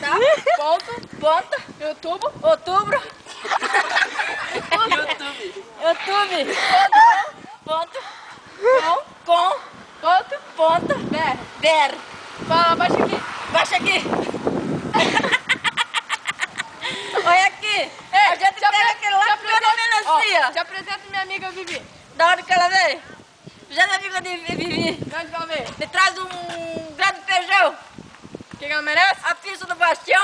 tá? Ponto. Outubro. YouTube. Ponto. Ponto. Ver. Fala, baixa aqui. Olha aqui. A gente pega aquele lá que pega a melancia. Te apresento minha amiga Vivi. Da onde que ela veio? Já é amiga de Vivi. De onde que ela veio? Me traz um grande feijão. O que ela merece? A pizza do Bastião.